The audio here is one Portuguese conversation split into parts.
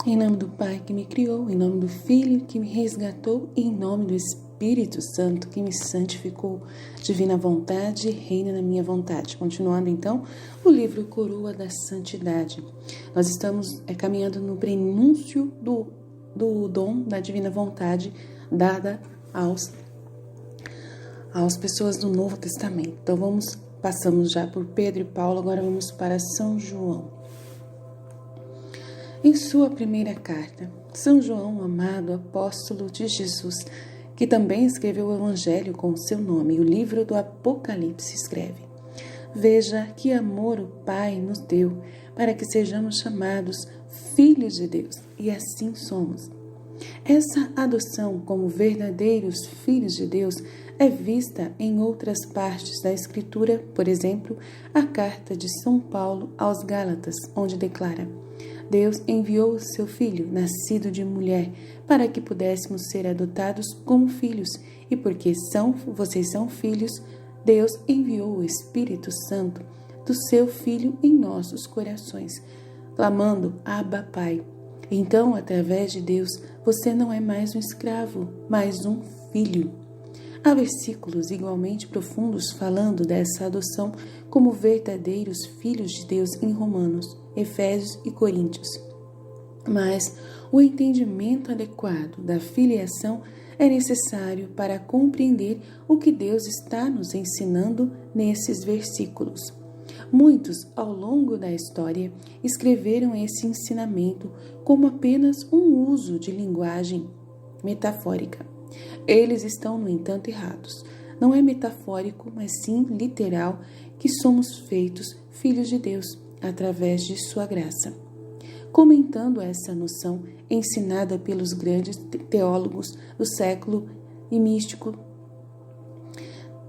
Em nome do Pai que me criou, em nome do Filho que me resgatou, e em nome do Espírito Santo que me santificou. Divina vontade, reina na minha vontade. Continuando então, o livro Coroa da Santidade. Nós estamos caminhando no prenúncio do dom da divina vontade dada às pessoas do Novo Testamento. Então passamos já por Pedro e Paulo, agora vamos para São João. Em sua primeira carta, São João, amado apóstolo de Jesus, que também escreveu o Evangelho com o seu nome, o livro do Apocalipse, escreve: Veja que amor o Pai nos deu, para que sejamos chamados filhos de Deus, e assim somos. Essa adoção como verdadeiros filhos de Deus é vista em outras partes da Escritura, por exemplo, a carta de São Paulo aos Gálatas, onde declara: Deus enviou o seu Filho, nascido de mulher, para que pudéssemos ser adotados como filhos, e porque vocês são filhos, Deus enviou o Espírito Santo do seu Filho em nossos corações, clamando: Abba, Pai. Então, através de Deus, você não é mais um escravo, mas um filho. Há versículos igualmente profundos falando dessa adoção como verdadeiros filhos de Deus em Romanos, Efésios e Coríntios. Mas o entendimento adequado da filiação é necessário para compreender o que Deus está nos ensinando nesses versículos. Muitos, ao longo da história, escreveram esse ensinamento como apenas um uso de linguagem metafórica. Eles estão, no entanto, errados. Não é metafórico, mas sim literal, que somos feitos filhos de Deus através de sua graça. Comentando essa noção ensinada pelos grandes teólogos do século e místico,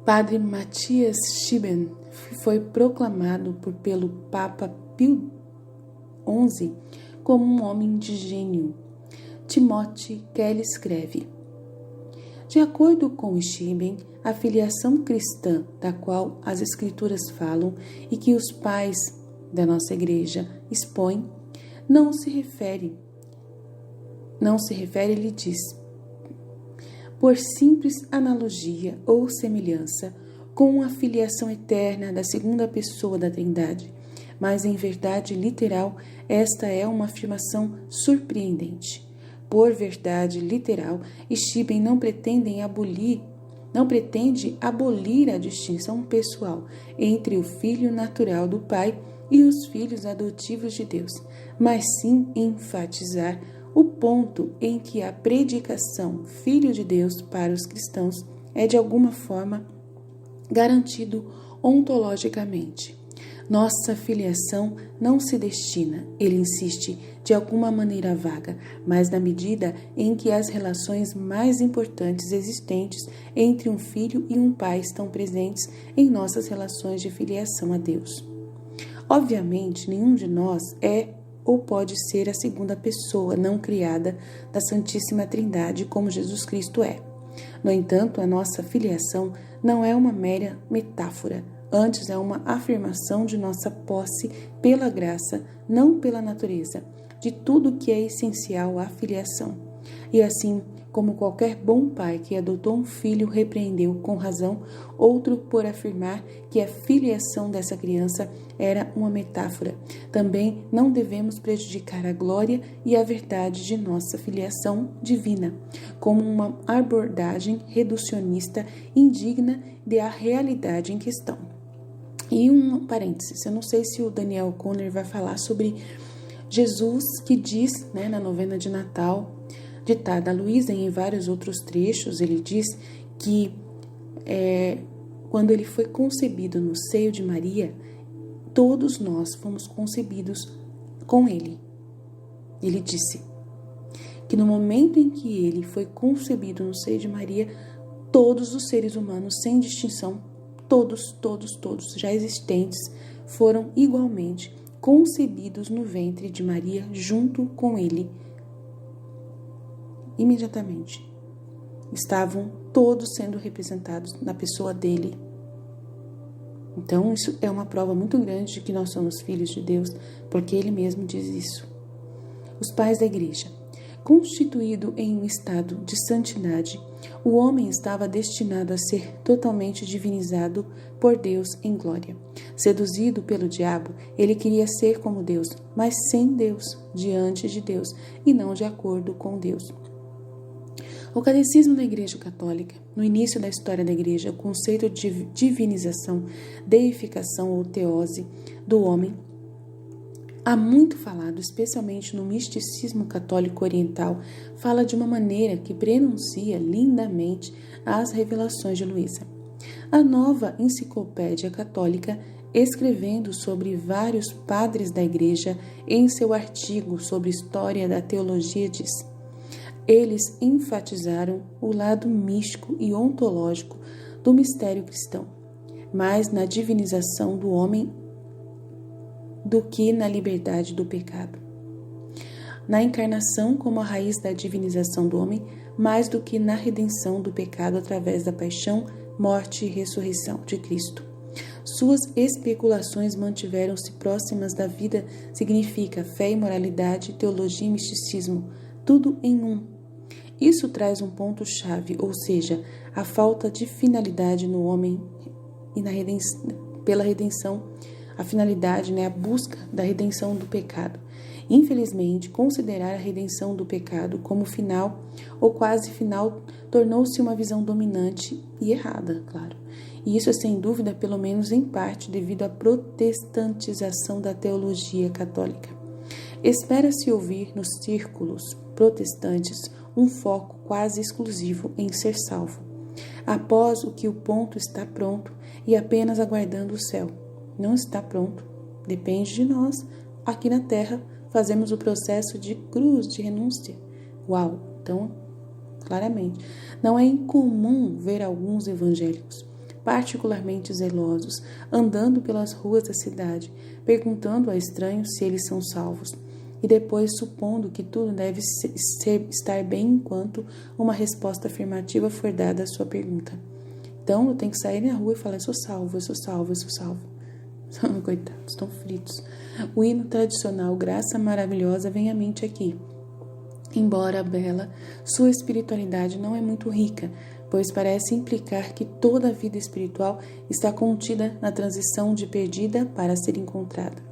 Padre Matthias Schieben foi proclamado pelo Papa Pio XI como um homem de gênio. Timothy Kelly escreve: De acordo com Schieben, a filiação cristã da qual as Escrituras falam e que os pais da nossa igreja expõem, não se refere, ele diz, por simples analogia ou semelhança com a filiação eterna da segunda pessoa da Trindade, mas em verdade literal, esta é uma afirmação surpreendente. Por verdade literal, Schieben não pretende abolir a distinção pessoal entre o filho natural do Pai e os filhos adotivos de Deus, mas sim enfatizar o ponto em que a predicação Filho de Deus para os cristãos é de alguma forma garantido ontologicamente. Nossa filiação não se destina, ele insiste, de alguma maneira vaga, mas na medida em que as relações mais importantes existentes entre um filho e um pai estão presentes em nossas relações de filiação a Deus. Obviamente, nenhum de nós é ou pode ser a segunda pessoa não criada da Santíssima Trindade como Jesus Cristo é. No entanto, a nossa filiação não é uma mera metáfora, antes é uma afirmação de nossa posse pela graça, não pela natureza, de tudo que é essencial à filiação. E assim, como qualquer bom pai que adotou um filho repreendeu com razão outro por afirmar que a filiação dessa criança era uma metáfora, também não devemos prejudicar a glória e a verdade de nossa filiação divina, como uma abordagem reducionista indigna da realidade em questão. E um parênteses, eu não sei se o Daniel Conner vai falar sobre Jesus que diz, na novena de Natal, ditada a Luísa e em vários outros trechos, ele diz que quando ele foi concebido no seio de Maria, todos nós fomos concebidos com ele. Ele disse que no momento em que ele foi concebido no seio de Maria, todos os seres humanos, sem distinção, todos já existentes, foram igualmente concebidos no ventre de Maria junto com ele. Imediatamente, estavam todos sendo representados na pessoa dele. Então, isso é uma prova muito grande de que nós somos filhos de Deus, porque ele mesmo diz isso. Os pais da igreja. Constituído em um estado de santidade, o homem estava destinado a ser totalmente divinizado por Deus em glória. Seduzido pelo diabo, ele queria ser como Deus, mas sem Deus, diante de Deus e não de acordo com Deus. O catecismo da Igreja Católica, no início da história da Igreja, o conceito de divinização, deificação ou teose do homem, há muito falado, especialmente no misticismo católico oriental, fala de uma maneira que prenuncia lindamente as revelações de Luísa. A Nova Enciclopédia Católica, escrevendo sobre vários padres da Igreja em seu artigo sobre história da teologia, diz: eles enfatizaram o lado místico e ontológico do mistério cristão, mais na divinização do homem do que na liberdade do pecado. Na encarnação como a raiz da divinização do homem, mais do que na redenção do pecado através da paixão, morte e ressurreição de Cristo. Suas especulações mantiveram-se próximas da vida, significa fé e moralidade, teologia e misticismo, tudo em um. Isso traz um ponto-chave, ou seja, a falta de finalidade no homem e na redenção, pela redenção, a finalidade, a busca da redenção do pecado. Infelizmente, considerar a redenção do pecado como final ou quase final tornou-se uma visão dominante e errada, claro. E isso é sem dúvida, pelo menos em parte, devido à protestantização da teologia católica. Espera-se ouvir nos círculos protestantes um foco quase exclusivo em ser salvo, após o que o ponto está pronto e apenas aguardando o céu. Não está pronto, depende de nós. Aqui na Terra fazemos o processo de cruz, de renúncia. Uau! Então, claramente, não é incomum ver alguns evangélicos, particularmente zelosos, andando pelas ruas da cidade, perguntando a estranhos se eles são salvos, e depois supondo que tudo deve estar bem enquanto uma resposta afirmativa for dada à sua pergunta. Então, eu tenho que sair na rua e falar: eu sou salvo, eu sou salvo, eu sou salvo. Coitados, estão fritos. O hino tradicional Graça Maravilhosa vem à mente aqui. Embora bela, sua espiritualidade não é muito rica, pois parece implicar que toda a vida espiritual está contida na transição de perdida para ser encontrada.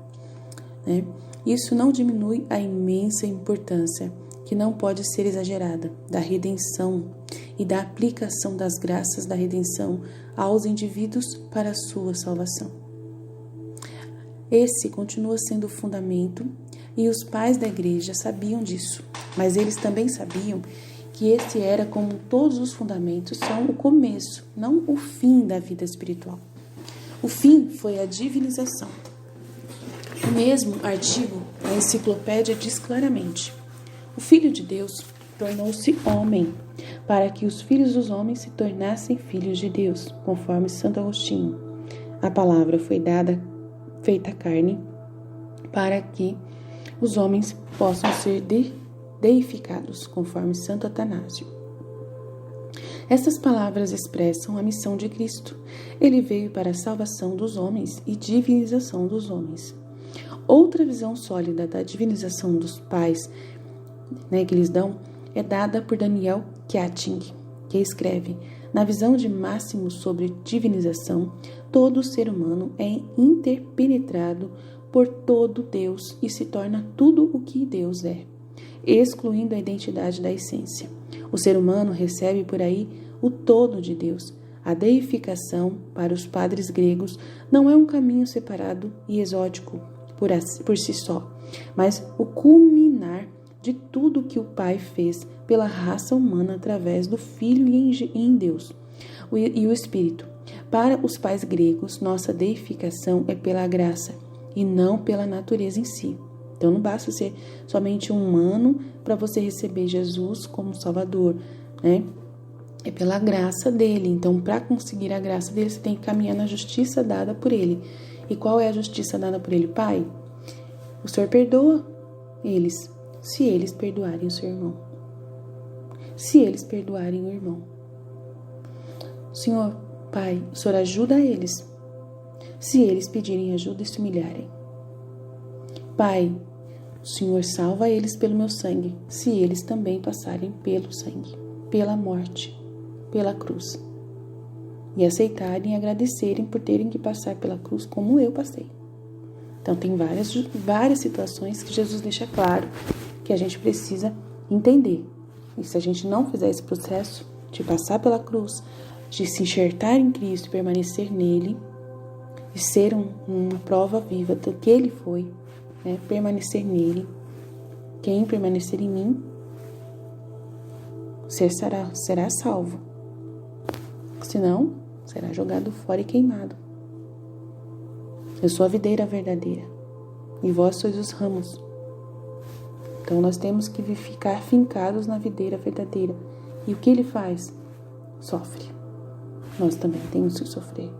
Isso não diminui a imensa importância, que não pode ser exagerada, da redenção e da aplicação das graças da redenção aos indivíduos para a sua salvação. Esse continua sendo o fundamento e os pais da igreja sabiam disso, mas eles também sabiam que esse era, como todos os fundamentos, são o começo, não o fim da vida espiritual. O fim foi a divinização. O mesmo artigo da enciclopédia diz claramente: o Filho de Deus tornou-se homem, para que os filhos dos homens se tornassem filhos de Deus, conforme Santo Agostinho. A palavra foi feita carne, para que os homens possam ser deificados, conforme Santo Atanásio. Estas palavras expressam a missão de Cristo. Ele veio para a salvação dos homens e divinização dos homens. Outra visão sólida da divinização dos pais, que eles dão, é dada por Daniel Keating, que escreve: na visão de Máximo sobre divinização, todo ser humano é interpenetrado por todo Deus e se torna tudo o que Deus é, excluindo a identidade da essência. O ser humano recebe por aí o todo de Deus. A deificação, para os padres gregos, não é um caminho separado e exótico por si só, mas o culminar de tudo que o Pai fez pela raça humana através do Filho e em Deus e o Espírito. Para os pais gregos, nossa deificação é pela graça e não pela natureza em si. Então não basta ser somente um humano para você receber Jesus como Salvador, É pela graça dele. Então, para conseguir a graça dele, você tem que caminhar na justiça dada por ele. E qual é a justiça dada por ele? Pai, o Senhor perdoa eles, se eles perdoarem o seu irmão. Se eles perdoarem o irmão. Senhor, Pai, o Senhor ajuda eles, se eles pedirem ajuda e se humilharem. Pai, o O Senhor salva eles pelo meu sangue, se eles também passarem pelo sangue, pela morte, pela cruz. E aceitarem e agradecerem por terem que passar pela cruz como eu passei. Então tem várias situações que Jesus deixa claro que a gente precisa entender. E se a gente não fizer esse processo de passar pela cruz, de se enxertar em Cristo e permanecer nele, e ser uma prova viva do que ele foi, né? Permanecer nele. Quem permanecer em mim será salvo. Senão, será jogado fora e queimado. Eu sou a videira verdadeira e vós sois os ramos. Então nós temos que ficar fincados na videira verdadeira. E o que ele faz? Sofre. Nós também temos que sofrer.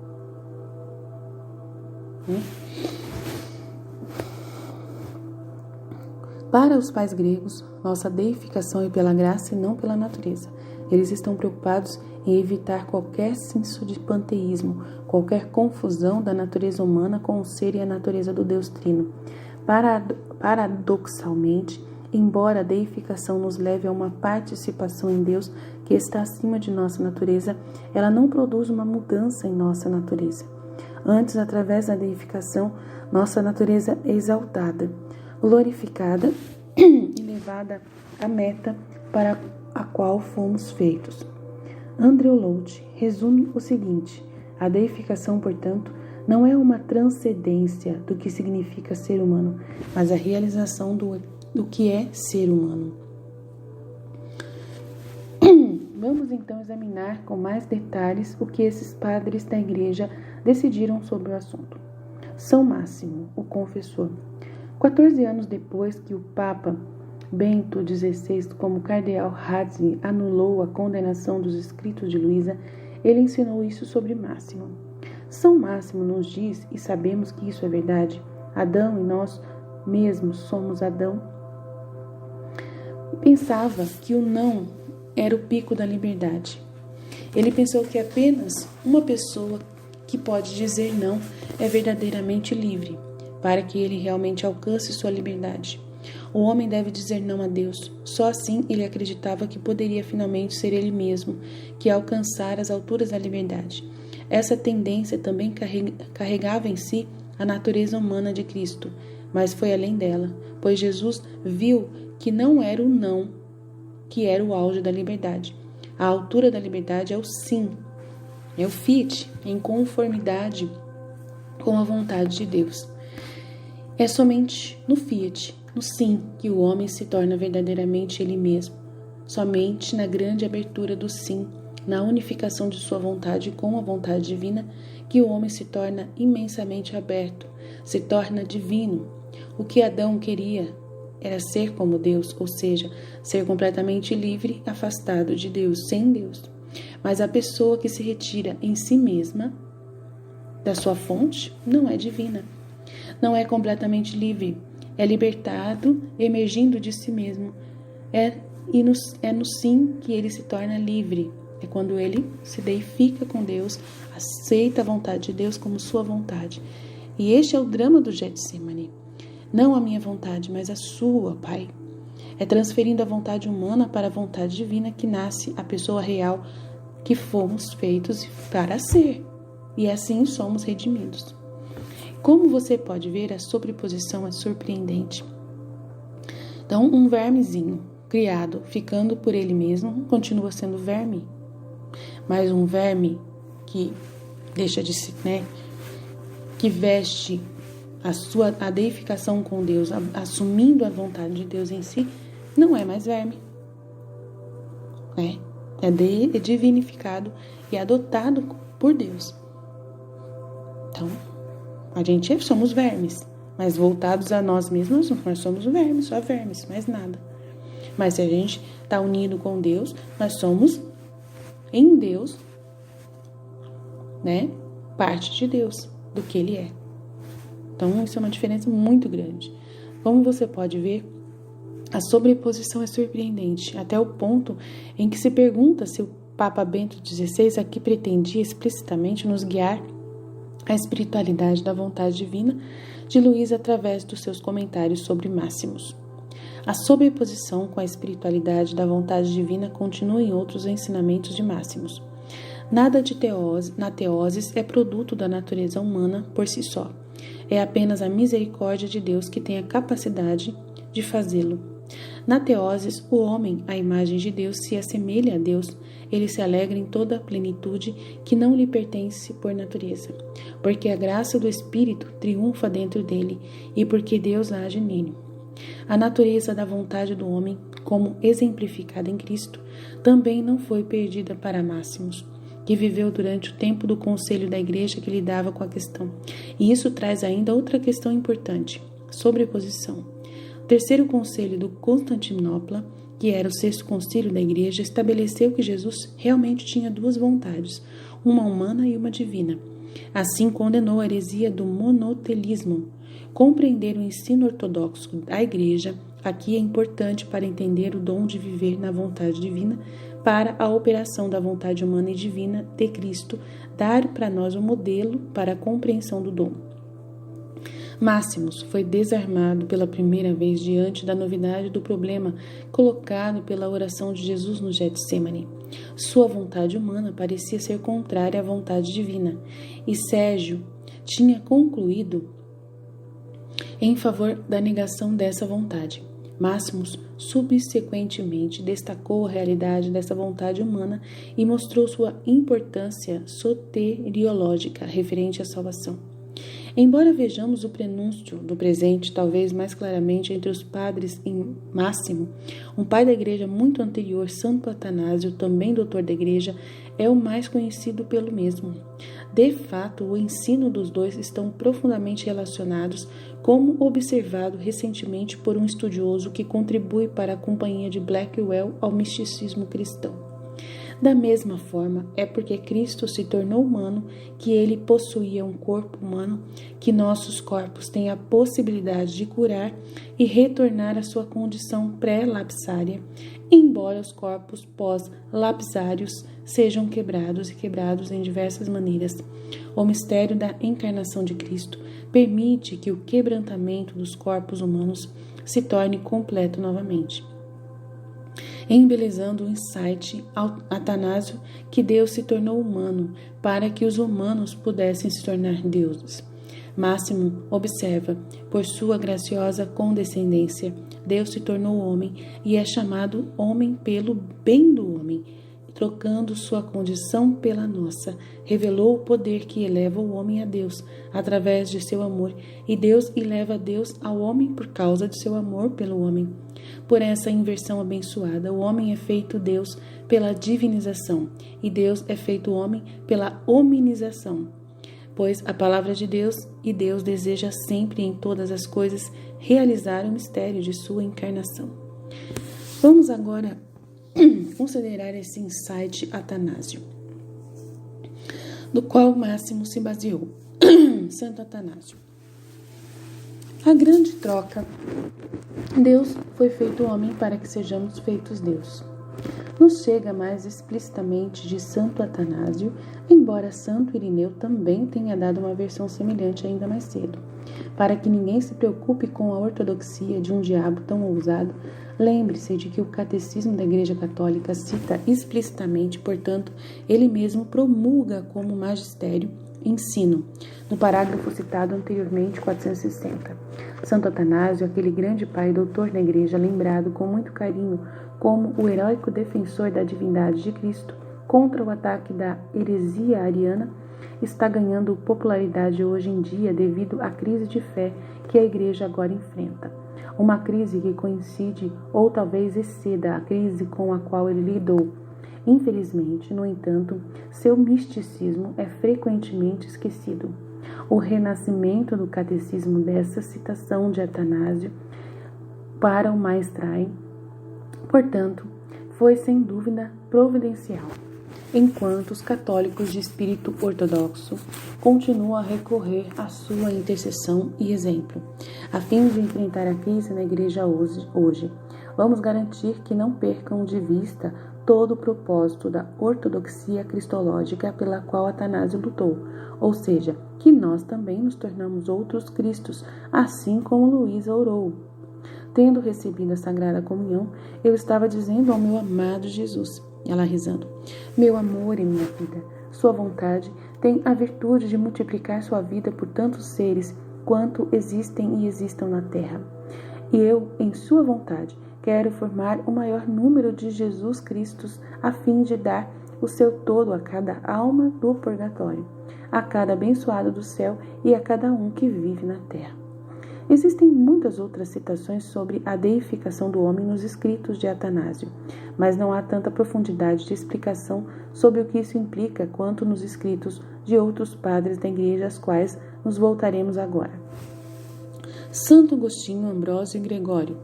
Para os pais gregos, nossa deificação é pela graça e não pela natureza. Eles estão preocupados em evitar qualquer senso de panteísmo, qualquer confusão da natureza humana com o ser e a natureza do Deus Trino. Paradoxalmente, embora a deificação nos leve a uma participação em Deus que está acima de nossa natureza, ela não produz uma mudança em nossa natureza. Antes, através da deificação, nossa natureza é exaltada, glorificada e levada à meta para a qual fomos feitos. Andrew Loach resume o seguinte: a deificação, portanto, não é uma transcendência do que significa ser humano, mas a realização do que é ser humano. Vamos então examinar com mais detalhes o que esses padres da igreja decidiram sobre o assunto. São Máximo, o confessor. 14 anos depois que o Papa Bento XVI, como cardeal Ratzinger, anulou a condenação dos escritos de Luísa, ele ensinou isso sobre Máximo. São Máximo nos diz, e sabemos que isso é verdade, Adão e nós mesmos somos Adão. Pensava que o não era o pico da liberdade. Ele pensou que apenas uma pessoa que pode dizer não é verdadeiramente livre, para que ele realmente alcance sua liberdade. O homem deve dizer não a Deus. Só assim ele acreditava que poderia finalmente ser ele mesmo, que alcançar as alturas da liberdade. Essa tendência também carregava em si a natureza humana de Cristo, mas foi além dela, pois Jesus viu que não era o não que era o auge da liberdade. A altura da liberdade é o sim, é o fiat, em conformidade com a vontade de Deus. É somente no fiat, no sim, que o homem se torna verdadeiramente ele mesmo. Somente na grande abertura do sim, na unificação de sua vontade com a vontade divina, que o homem se torna imensamente aberto, se torna divino. O que Adão queria era ser como Deus, ou seja, ser completamente livre, afastado de Deus, sem Deus. Mas a pessoa que se retira em si mesma, da sua fonte, não é divina. Não é completamente livre, é libertado, emergindo de si mesmo. É no sim que ele se torna livre. É quando ele se deifica com Deus, aceita a vontade de Deus como sua vontade. E este é o drama do Getsemane. Não a minha vontade, mas a sua, Pai. É transferindo a vontade humana para a vontade divina que nasce a pessoa real que fomos feitos para ser. E assim somos redimidos. Como você pode ver, a sobreposição é surpreendente. Então, um vermezinho criado, ficando por ele mesmo, continua sendo verme. Mas um verme que deixa de ser, que veste a deificação com Deus, assumindo a vontade de Deus em si, não é mais verme. É divinificado e adotado por Deus. Então, a gente somos vermes, mas voltados a nós mesmos, nós somos vermes, só vermes, mais nada. Mas se a gente está unido com Deus, nós somos em Deus, parte de Deus, do que Ele é. Então, isso é uma diferença muito grande. Como você pode ver, a sobreposição é surpreendente, até o ponto em que se pergunta se o Papa Bento XVI aqui pretendia explicitamente nos guiar a espiritualidade da vontade divina de Luís através dos seus comentários sobre Máximos. A sobreposição com a espiritualidade da vontade divina continua em outros ensinamentos de Máximos. Nada na teoses é produto da natureza humana por si só. É apenas a misericórdia de Deus que tem a capacidade de fazê-lo. Na teoses, o homem, à imagem de Deus, se assemelha a Deus. Ele se alegra em toda a plenitude que não lhe pertence por natureza, porque a graça do Espírito triunfa dentro dele e porque Deus age nele. A natureza da vontade do homem, como exemplificada em Cristo, também não foi perdida para Máximos, que viveu durante o tempo do conselho da igreja que lidava com a questão. E isso traz ainda outra questão importante, sobreposição. O terceiro conselho do Constantinopla, que era o sexto concílio da igreja, estabeleceu que Jesus realmente tinha duas vontades, uma humana e uma divina. Assim condenou a heresia do monotelismo. Compreender o ensino ortodoxo da igreja aqui é importante para entender o dom de viver na vontade divina, para a operação da vontade humana e divina de Cristo, dar para nós um modelo para a compreensão do dom. Máximos foi desarmado pela primeira vez diante da novidade do problema colocado pela oração de Jesus no Getsêmani. Sua vontade humana parecia ser contrária à vontade divina, e Sérgio tinha concluído em favor da negação dessa vontade. Máximos subsequentemente destacou a realidade dessa vontade humana e mostrou sua importância soteriológica referente à salvação. Embora vejamos o prenúncio do presente talvez mais claramente entre os padres em Máximo, um pai da igreja muito anterior, Santo Atanásio, também doutor da igreja, é o mais conhecido pelo mesmo. De fato, o ensino dos dois estão profundamente relacionados, como observado recentemente por um estudioso que contribui para a companhia de Blackwell ao misticismo cristão. Da mesma forma, é porque Cristo se tornou humano que ele possuía um corpo humano, que nossos corpos têm a possibilidade de curar e retornar à sua condição pré-lapsária, embora os corpos pós-lapsários sejam quebrados em diversas maneiras. O mistério da encarnação de Cristo permite que o quebrantamento dos corpos humanos se torne completo novamente, embelezando o insight Atanásio que Deus se tornou humano para que os humanos pudessem se tornar deuses. Máximo observa, por sua graciosa condescendência, Deus se tornou homem e é chamado homem pelo bem do homem, trocando sua condição pela nossa. Revelou o poder que eleva o homem a Deus através de seu amor, e Deus eleva Deus ao homem por causa de seu amor pelo homem. Por essa inversão abençoada, o homem é feito Deus pela divinização, e Deus é feito homem pela hominização. Pois a palavra de Deus e Deus deseja sempre em todas as coisas realizar o mistério de sua encarnação. Vamos agora considerar esse insight Atanásio, do qual Máximo se baseou. Santo Atanásio. A grande troca. Deus foi feito homem para que sejamos feitos Deus. Nos chega mais explicitamente de Santo Atanásio, embora Santo Irineu também tenha dado uma versão semelhante ainda mais cedo. Para que ninguém se preocupe com a ortodoxia de um diabo tão ousado, lembre-se de que o Catecismo da Igreja Católica cita explicitamente, portanto, ele mesmo promulga como magistério ensino, no parágrafo citado anteriormente, 460. Santo Atanásio, aquele grande pai e doutor da Igreja, lembrado com muito carinho como o heróico defensor da divindade de Cristo contra o ataque da heresia ariana, está ganhando popularidade hoje em dia devido à crise de fé que a Igreja agora enfrenta. Uma crise que coincide ou talvez exceda a crise com a qual ele lidou. Infelizmente, no entanto, seu misticismo é frequentemente esquecido. O renascimento do catecismo dessa citação de Atanásio para o Maestrae, portanto, foi sem dúvida providencial, enquanto os católicos de espírito ortodoxo continuam a recorrer à sua intercessão e exemplo, a fim de enfrentar a crise na igreja hoje. Vamos garantir que não percam de vista todo o propósito da ortodoxia cristológica pela qual Atanásio lutou, ou seja, que nós também nos tornamos outros Cristos, assim como Luísa orou. Tendo recebido a Sagrada Comunhão, eu estava dizendo ao meu amado Jesus, ela rezando: meu amor e minha vida, sua vontade tem a virtude de multiplicar sua vida por tantos seres quanto existem e existam na terra. E eu, em sua vontade, quero formar o maior número de Jesus Cristos a fim de dar o seu todo a cada alma do purgatório, a cada abençoado do céu e a cada um que vive na terra. Existem muitas outras citações sobre a deificação do homem nos escritos de Atanásio, mas não há tanta profundidade de explicação sobre o que isso implica quanto nos escritos de outros padres da Igreja, aos quais nos voltaremos agora. Santo Agostinho, Ambrósio e Gregório.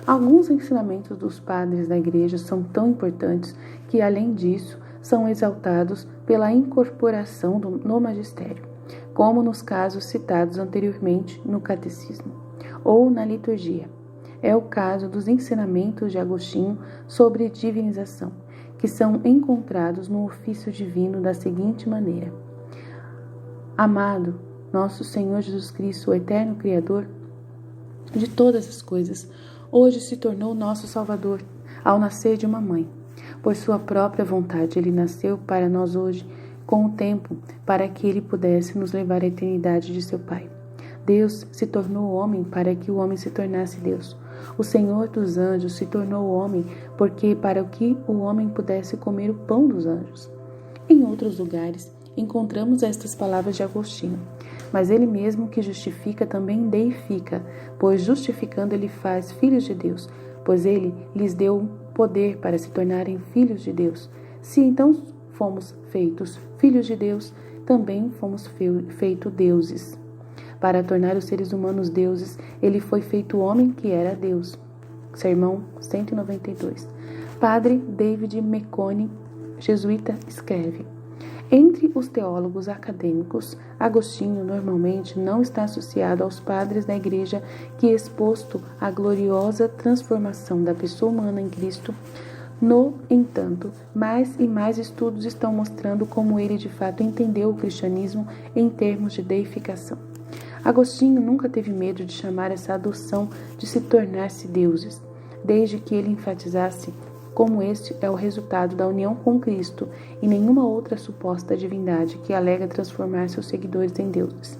Alguns ensinamentos dos padres da Igreja são tão importantes que, além disso, são exaltados pela incorporação no magistério, como nos casos citados anteriormente no Catecismo ou na liturgia. É o caso dos ensinamentos de Agostinho sobre divinização, que são encontrados no ofício divino da seguinte maneira: amado nosso Senhor Jesus Cristo, o eterno Criador de todas as coisas, hoje se tornou nosso Salvador ao nascer de uma mãe. Por sua própria vontade, ele nasceu para nós hoje, com o tempo, para que ele pudesse nos levar à eternidade de seu Pai. Deus se tornou homem para que o homem se tornasse Deus. O Senhor dos anjos se tornou homem porque para que o homem pudesse comer o pão dos anjos. Em outros lugares, encontramos estas palavras de Agostinho. Mas ele mesmo que justifica também deifica, pois justificando ele faz filhos de Deus, pois ele lhes deu poder para se tornarem filhos de Deus. Se então fomos feitos filhos de Deus, também fomos feitos deuses. Para tornar os seres humanos deuses, ele foi feito homem que era Deus. Sermão 192. Padre David Mecone, jesuíta, escreve: entre os teólogos acadêmicos, Agostinho normalmente não está associado aos padres da Igreja que, exposto à gloriosa transformação da pessoa humana em Cristo, no entanto, mais e mais estudos estão mostrando como ele de fato entendeu o cristianismo em termos de deificação. Agostinho nunca teve medo de chamar essa adoção de se tornar-se deuses, desde que ele enfatizasse como este é o resultado da união com Cristo e nenhuma outra suposta divindade que alega transformar seus seguidores em deuses.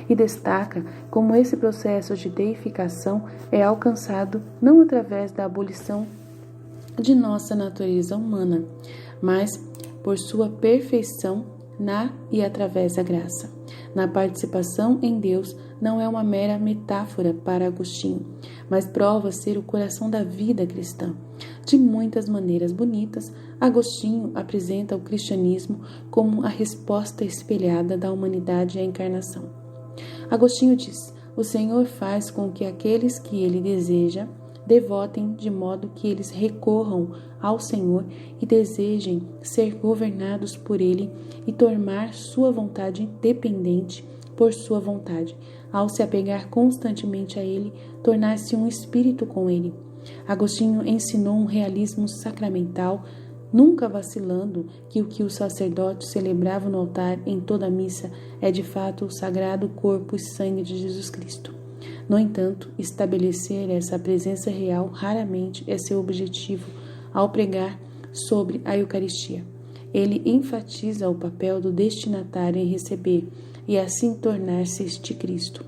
E destaca como esse processo de deificação é alcançado não através da abolição de nossa natureza humana, mas por sua perfeição na e através da graça. Na participação em Deus não é uma mera metáfora para Agostinho, mas prova ser o coração da vida cristã. De muitas maneiras bonitas, Agostinho apresenta o cristianismo como a resposta espelhada da humanidade à encarnação. Agostinho diz: o Senhor faz com que aqueles que ele deseja devotem de modo que eles recorram ao Senhor e desejem ser governados por ele e tornar sua vontade dependente por sua vontade, ao se apegar constantemente a ele, tornar-se um espírito com ele. Agostinho ensinou um realismo sacramental, nunca vacilando que o sacerdote celebrava no altar em toda a missa é de fato o sagrado corpo e sangue de Jesus Cristo. No entanto, estabelecer essa presença real raramente é seu objetivo ao pregar sobre a Eucaristia. Ele enfatiza o papel do destinatário em receber e assim tornar-se este Cristo.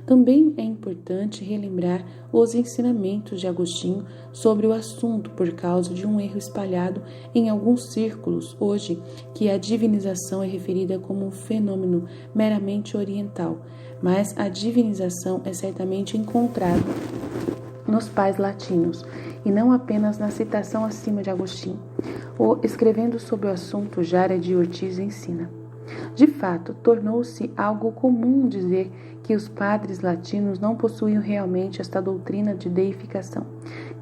Também é importante relembrar os ensinamentos de Agostinho sobre o assunto por causa de um erro espalhado em alguns círculos hoje, que a divinização é referida como um fenômeno meramente oriental, mas a divinização é certamente encontrada nos pais latinos, e não apenas na citação acima de Agostinho. Escrevendo sobre o assunto, Jara de Ortiz ensina: de fato, tornou-se algo comum dizer que os padres latinos não possuíam realmente esta doutrina de deificação,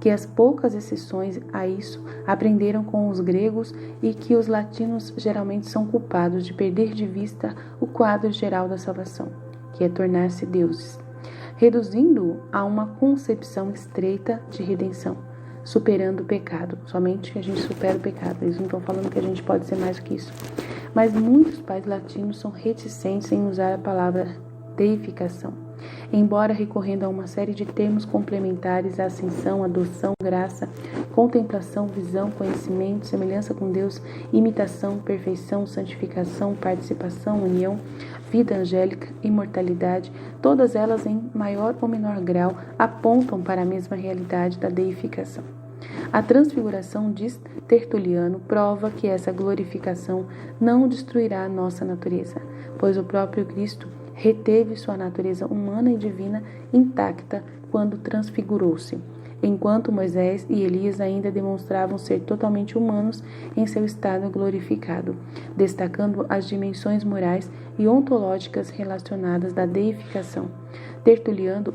que as poucas exceções a isso aprenderam com os gregos e que os latinos geralmente são culpados de perder de vista o quadro geral da salvação, que é tornar-se deuses, reduzindo-o a uma concepção estreita de redenção. superando o pecado. Somente que a gente supera o pecado. Eles não estão falando que a gente pode ser mais do que isso. Mas muitos pais latinos são reticentes em usar a palavra deificação, embora recorrendo a uma série de termos complementares: ascensão, adoção, graça, contemplação, visão, conhecimento, semelhança com Deus, imitação, perfeição, santificação, participação, união, vida angélica, imortalidade. Todas elas, em maior ou menor grau, apontam para a mesma realidade da deificação. A transfiguração, diz Tertuliano, prova que essa glorificação não destruirá a nossa natureza, pois o próprio Cristo reteve sua natureza humana e divina intacta quando transfigurou-se, enquanto Moisés e Elias ainda demonstravam ser totalmente humanos em seu estado glorificado, destacando as dimensões morais e ontológicas relacionadas da deificação. Tertuliano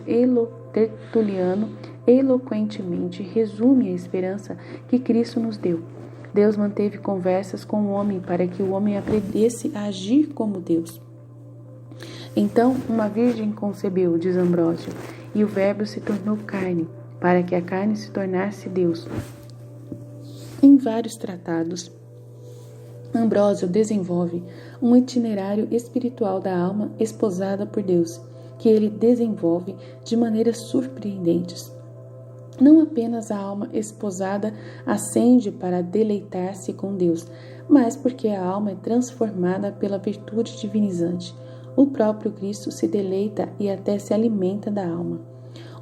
eloquentemente resume a esperança que Cristo nos deu. Deus manteve conversas com o homem para que o homem aprendesse a agir como Deus. Então, uma virgem concebeu, diz Ambrósio, e o Verbo se tornou carne, para que a carne se tornasse Deus. Em vários tratados, Ambrósio desenvolve um itinerário espiritual da alma esposada por Deus, que ele desenvolve de maneiras surpreendentes. Não apenas a alma esposada ascende para deleitar-se com Deus, mas porque a alma é transformada pela virtude divinizante. O próprio Cristo se deleita e até se alimenta da alma.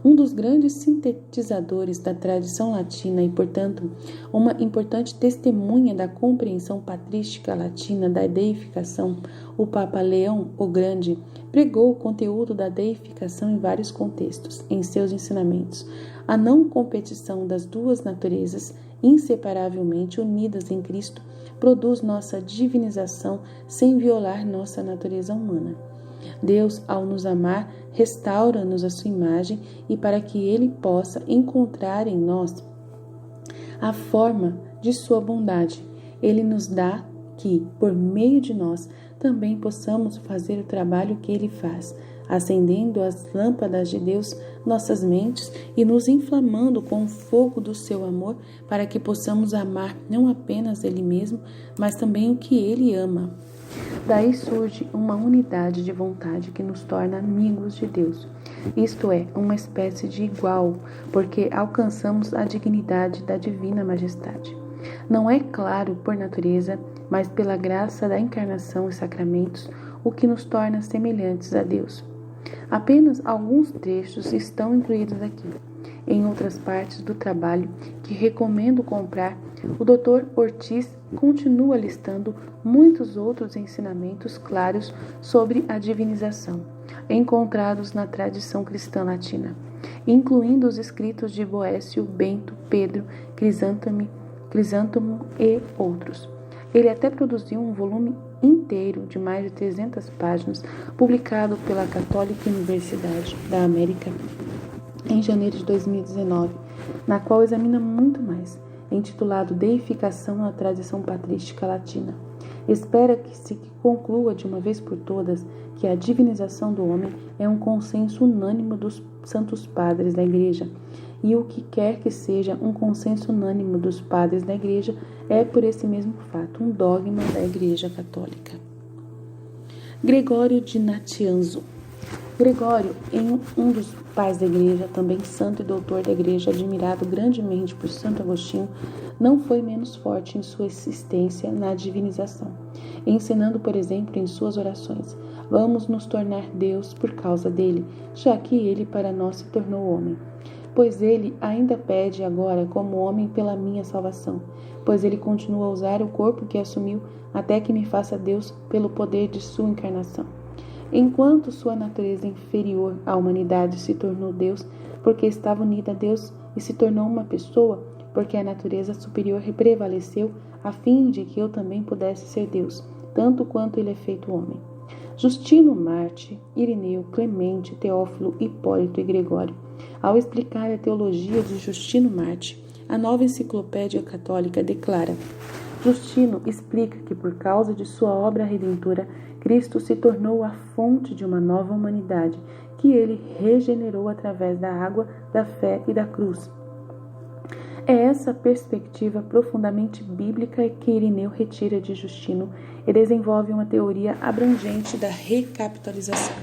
Um dos grandes sintetizadores da tradição latina e, portanto, uma importante testemunha da compreensão patrística latina da deificação, o Papa Leão o Grande, pregou o conteúdo da deificação em vários contextos, em seus ensinamentos. A não competição das duas naturezas, inseparavelmente unidas em Cristo, produz nossa divinização sem violar nossa natureza humana. Deus, ao nos amar, restaura-nos a sua imagem e para que Ele possa encontrar em nós a forma de sua bondade, Ele nos dá que, por meio de nós, também possamos fazer o trabalho que Ele faz, acendendo as lâmpadas de Deus nossas mentes e nos inflamando com o fogo do seu amor para que possamos amar não apenas Ele mesmo, mas também o que Ele ama. Daí surge uma unidade de vontade que nos torna amigos de Deus, isto é, uma espécie de igual, porque alcançamos a dignidade da divina majestade. Não é claro por natureza, mas pela graça da encarnação e sacramentos, o que nos torna semelhantes a Deus. Apenas alguns trechos estão incluídos aqui. Em outras partes do trabalho, que recomendo comprar, o Dr. Ortiz continua listando muitos outros ensinamentos claros sobre a divinização, encontrados na tradição cristã latina, incluindo os escritos de Boécio, Bento, Pedro, Crisântemo e outros. Ele até produziu um volume inteiro de mais de 300 páginas, publicado pela Católica Universidade da América em janeiro de 2019, na qual examina muito mais, intitulado Deificação na Tradição Patrística Latina. Espera que se conclua de uma vez por todas que a divinização do homem é um consenso unânime dos santos padres da Igreja, e o que quer que seja um consenso unânime dos padres da Igreja é, por esse mesmo fato, um dogma da Igreja Católica. Gregório de Natianzo. Gregório, um dos pais da Igreja, também santo e doutor da Igreja, admirado grandemente por Santo Agostinho, não foi menos forte em sua insistência na divinização, ensinando, por exemplo, em suas orações: vamos nos tornar Deus por causa dele, já que ele para nós se tornou homem. Pois ele ainda pede agora como homem pela minha salvação, pois ele continua a usar o corpo que assumiu até que me faça Deus pelo poder de sua encarnação. Enquanto sua natureza inferior à humanidade se tornou Deus porque estava unida a Deus e se tornou uma pessoa porque a natureza superior prevaleceu a fim de que eu também pudesse ser Deus, tanto quanto ele é feito homem. Justino Marte, Irineu, Clemente, Teófilo, Hipólito e Gregório, ao explicar a teologia de Justino Marte, a Nova Enciclopédia Católica declara: Justino explica que por causa de sua obra redentora, Cristo se tornou a fonte de uma nova humanidade, que ele regenerou através da água, da fé e da cruz. É essa perspectiva profundamente bíblica que Irineu retira de Justino e desenvolve uma teoria abrangente da recapitulação.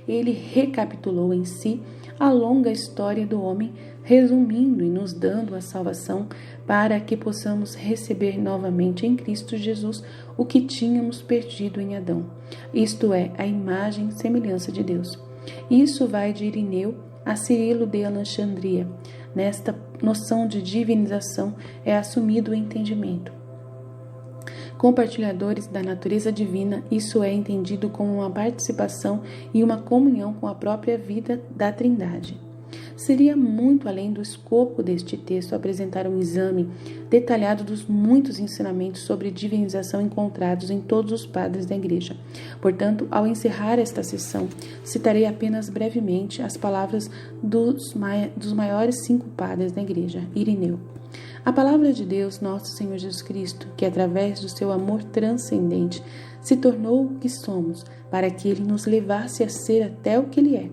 Ele recapitulou em si a longa história do homem, resumindo e nos dando a salvação para que possamos receber novamente em Cristo Jesus o que tínhamos perdido em Adão, isto é, a imagem e semelhança de Deus. Isso vai de Irineu a Cirilo de Alexandria. Nesta noção de divinização é assumido o entendimento. Compartilhadores da natureza divina, isso é entendido como uma participação e uma comunhão com a própria vida da Trindade. Seria muito além do escopo deste texto apresentar um exame detalhado dos muitos ensinamentos sobre divinização encontrados em todos os padres da Igreja. Portanto, ao encerrar esta sessão, citarei apenas brevemente as palavras dos maiores 5 padres da Igreja, Irineu. A palavra de Deus, nosso Senhor Jesus Cristo, que através do seu amor transcendente se tornou o que somos, para que Ele nos levasse a ser até o que Ele é.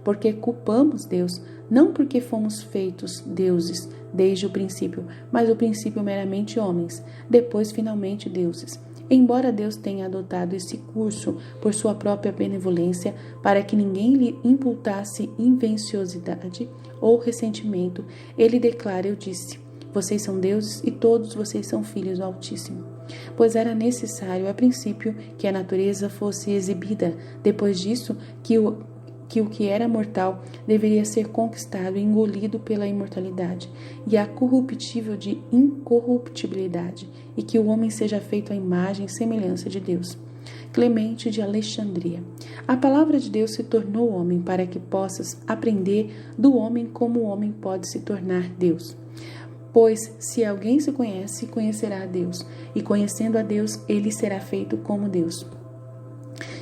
Porque culpamos Deus, não porque fomos feitos deuses desde o princípio, mas o princípio meramente homens, depois finalmente deuses. Embora Deus tenha adotado esse curso por sua própria benevolência, para que ninguém lhe imputasse invenciosidade ou ressentimento, Ele declara, eu disse, vocês são deuses e todos vocês são filhos do Altíssimo. Pois era necessário, a princípio, que a natureza fosse exibida, depois disso, que o que era mortal deveria ser conquistado e engolido pela imortalidade, e a corruptível de incorruptibilidade, e que o homem seja feito à imagem e semelhança de Deus. Clemente de Alexandria. A palavra de Deus se tornou homem para que possas aprender do homem como o homem pode se tornar Deus. Pois, se alguém se conhece, conhecerá a Deus, e conhecendo a Deus, ele será feito como Deus.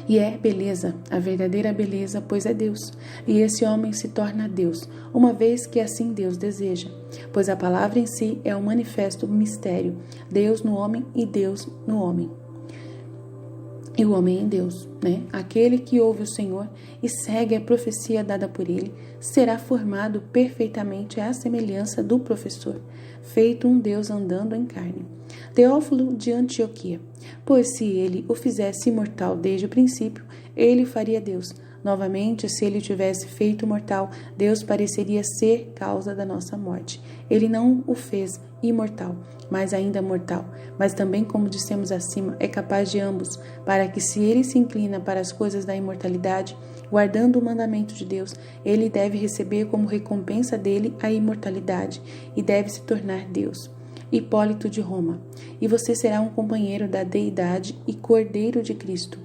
E é beleza, a verdadeira beleza, pois é Deus. E esse homem se torna Deus, uma vez que assim Deus deseja. Pois a palavra em si é um manifesto mistério, Deus no homem e Deus no homem. E o homem em Deus, né? Aquele que ouve o Senhor e segue a profecia dada por ele, será formado perfeitamente à semelhança do professor, feito um Deus andando em carne. Teófilo de Antioquia. Pois se ele o fizesse imortal desde o princípio, ele faria Deus. Novamente, se ele tivesse feito mortal, Deus pareceria ser causa da nossa morte. Ele não o fez imortal, mas ainda mortal. Mas também, como dissemos acima, é capaz de ambos, para que se ele se inclina para as coisas da imortalidade, guardando o mandamento de Deus, ele deve receber como recompensa dele a imortalidade e deve se tornar Deus. Hipólito de Roma. E você será um companheiro da deidade e cordeiro de Cristo,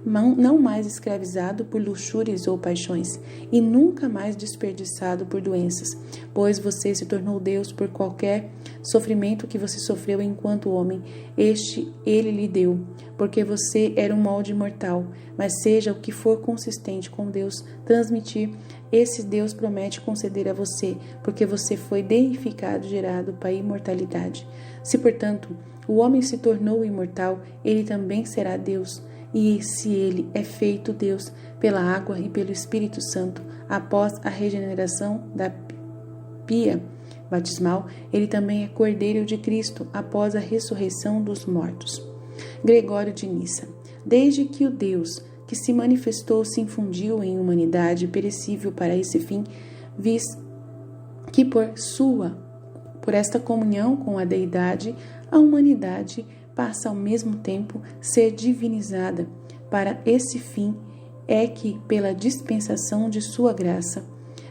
não mais escravizado por luxúrias ou paixões, e nunca mais desperdiçado por doenças, pois você se tornou Deus por qualquer sofrimento que você sofreu enquanto homem, ele lhe deu, porque você era um molde mortal, mas seja o que for consistente com Deus transmitir, esse Deus promete conceder a você, porque você foi deificado, gerado para a imortalidade. Se, portanto, o homem se tornou imortal, ele também será Deus. E se ele é feito Deus pela água e pelo Espírito Santo, após a regeneração da pia batismal, ele também é cordeiro de Cristo após a ressurreição dos mortos. Gregório de Nissa. Desde que o Deus que se manifestou se infundiu em humanidade perecível para esse fim, vis que por esta comunhão com a deidade, a humanidade passa ao mesmo tempo ser divinizada. Para esse fim é que, pela dispensação de sua graça,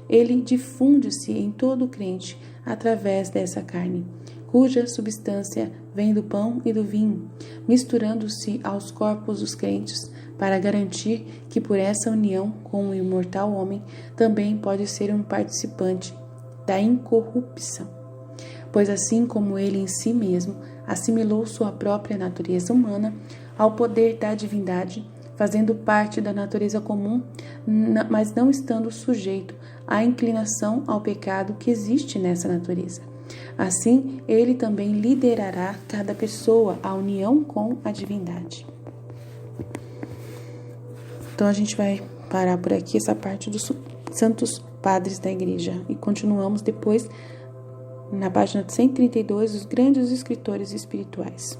ele difunde-se em todo o crente através dessa carne, cuja substância vem do pão e do vinho, misturando-se aos corpos dos crentes, para garantir que por essa união com o imortal homem também pode ser um participante da incorrupção. Pois assim como ele em si mesmo assimilou sua própria natureza humana ao poder da divindade, fazendo parte da natureza comum, mas não estando sujeito à inclinação ao pecado que existe nessa natureza. Assim, ele também liderará cada pessoa à união com a divindade. Então, a gente vai parar por aqui essa parte dos santos padres da igreja e continuamos depois na página 132, os grandes escritores espirituais.